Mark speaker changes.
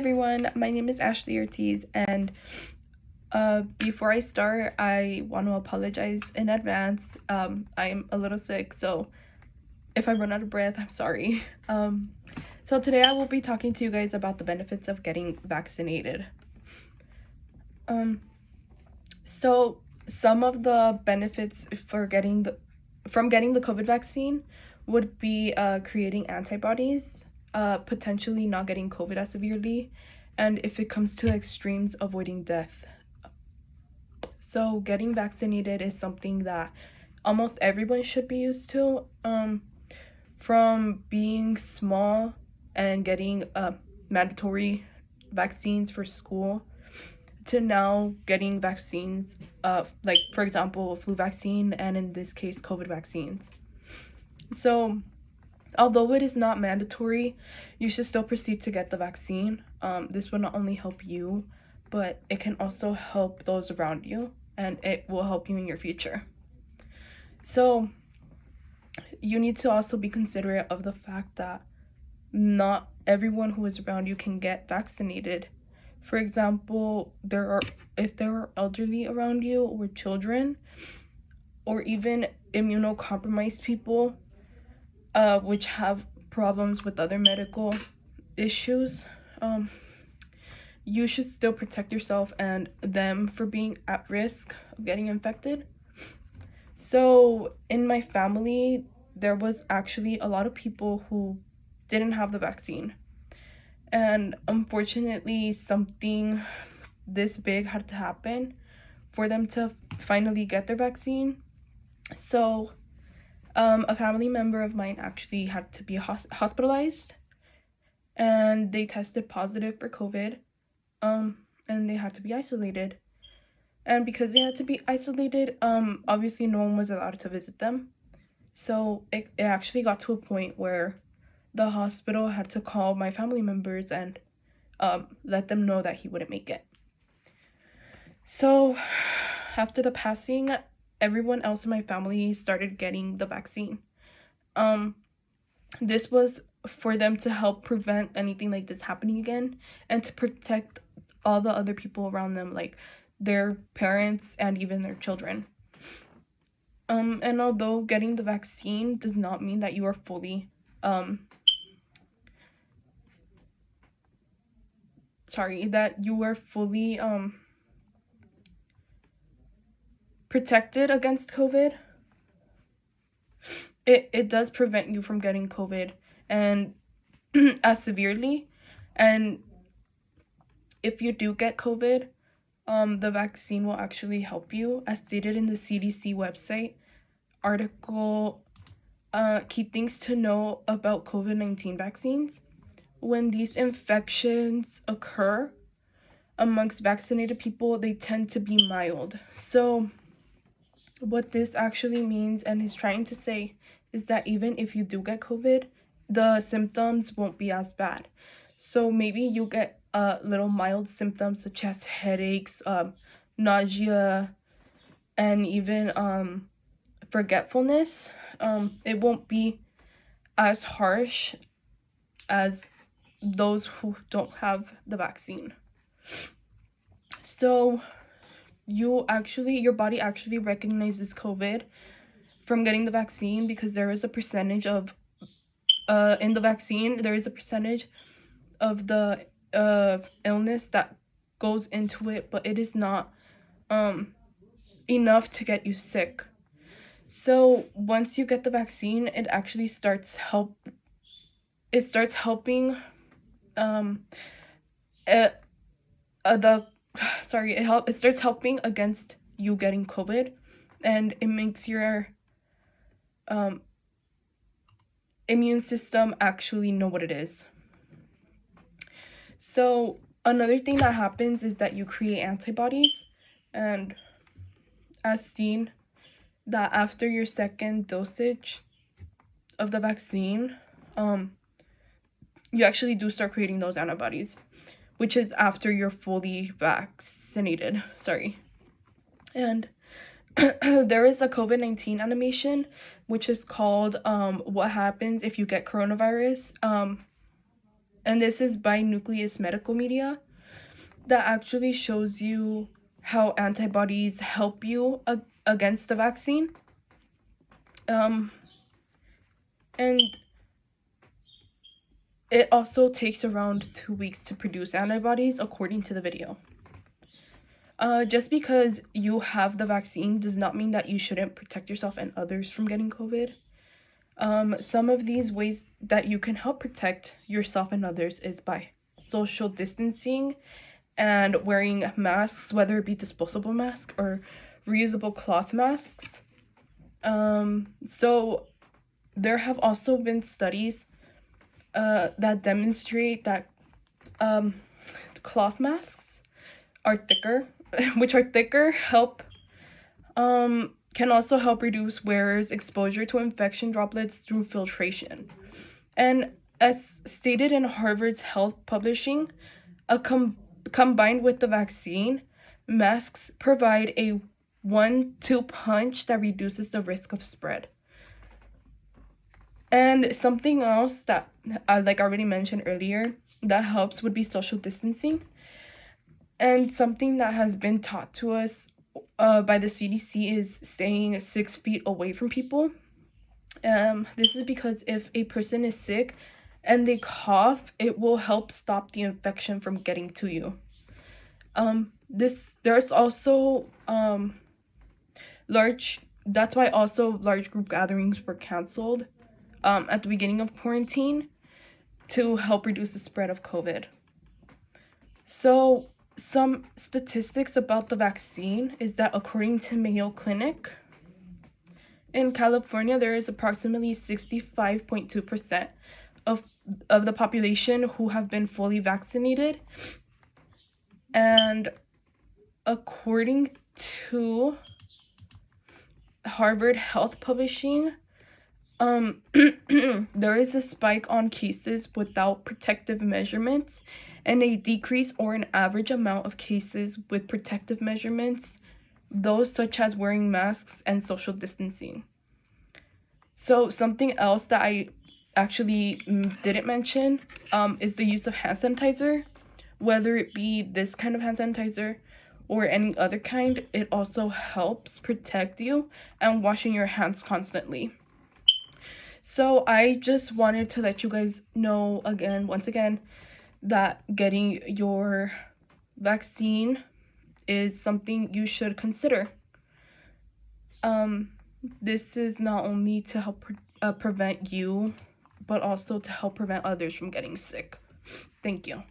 Speaker 1: everyone, my name is Ashley Ortiz, and before I start, I want to apologize in advance. I'm a little sick, so if I run out of breath, I'm sorry. So today I will be talking to you guys about the benefits of getting vaccinated. So some of the benefits from getting the COVID vaccine would be creating antibodies, potentially not getting COVID as severely, and if it comes to extremes, avoiding death. So getting vaccinated is something that almost everyone should be used to, from being small and getting mandatory vaccines for school to now getting vaccines, like for example flu vaccine, and in this case COVID vaccines. So although it is not mandatory, you should still proceed to get the vaccine. This will not only help you, but it can also help those around you, and it will help you in your future. So you need to also be considerate of the fact that not everyone who is around you can get vaccinated. For example, if there are elderly around you, or children, or even immunocompromised people, which have problems with other medical issues, you should still protect yourself and them for being at risk of getting infected. So in my family, there was actually a lot of people who didn't have the vaccine. And unfortunately, something this big had to happen for them to finally get their vaccine. So a family member of mine actually had to be hospitalized, and they tested positive for COVID, and they had to be isolated. And because they had to be isolated, obviously no one was allowed to visit them. So it actually got to a point where the hospital had to call my family members and let them know that he wouldn't make it. So after the passing, everyone else in my family started getting the vaccine. This was for them to help prevent anything like this happening again, and to protect all the other people around them, like their parents and even their children. And although getting the vaccine does not mean that you are fully protected against COVID, it does prevent you from getting COVID and as severely. And if you do get COVID, the vaccine will actually help you, as stated in the CDC website article, key things to know about COVID-19 vaccines. When these infections occur amongst vaccinated people, they tend to be mild. So what this actually means and is trying to say is that even if you do get COVID, the symptoms won't be as bad. So maybe you get little mild symptoms such as headaches, nausea, and even forgetfulness. It won't be as harsh as those who don't have the vaccine. So your body actually recognizes COVID from getting the vaccine, because there is a percentage of in the vaccine, there is a percentage of the illness that goes into it, but it is not enough to get you sick. So once you get the vaccine, it actually starts helping it starts helping against you getting COVID, and it makes your immune system actually know what it is. So another thing that happens is that you create antibodies, and as seen, that after your second dosage of the vaccine, you actually do start creating those antibodies, which is after you're fully vaccinated. And there is a COVID-19 animation, which is called What Happens If You Get Coronavirus. and this is by Nucleus Medical Media, that actually shows you how antibodies help you against the vaccine. And it also takes around 2 weeks to produce antibodies, according to the video. Just because you have the vaccine does not mean that you shouldn't protect yourself and others from getting COVID. Some of these ways that you can help protect yourself and others is by social distancing and wearing masks, whether it be disposable masks or reusable cloth masks. So there have also been studies that demonstrate that cloth masks are thicker, which are thicker, can also help reduce wearers' exposure to infection droplets through filtration. And as stated in Harvard's Health Publishing, combined with the vaccine, masks provide a 1-2 punch that reduces the risk of spread. And something else that, like I already mentioned earlier, that helps would be social distancing. And something that has been taught to us by the CDC is staying 6 feet away from people. This is because if a person is sick and they cough, it will help stop the infection from getting to you. There's also that's why also large group gatherings were canceled at the beginning of quarantine to help reduce the spread of COVID. So some statistics about the vaccine is that according to Mayo Clinic, in California, there is approximately 65.2% of the population who have been fully vaccinated. And according to Harvard Health Publishing, there is a spike on cases without protective measurements and a decrease or an average amount of cases with protective measurements, those such as wearing masks and social distancing. So something else that I actually didn't mention is the use of hand sanitizer. Whether it be this kind of hand sanitizer or any other kind, it also helps protect you, and washing your hands constantly. So I just wanted to let you guys know once again, that getting your vaccine is something you should consider. This is not only to help prevent you, but also to help prevent others from getting sick. Thank you.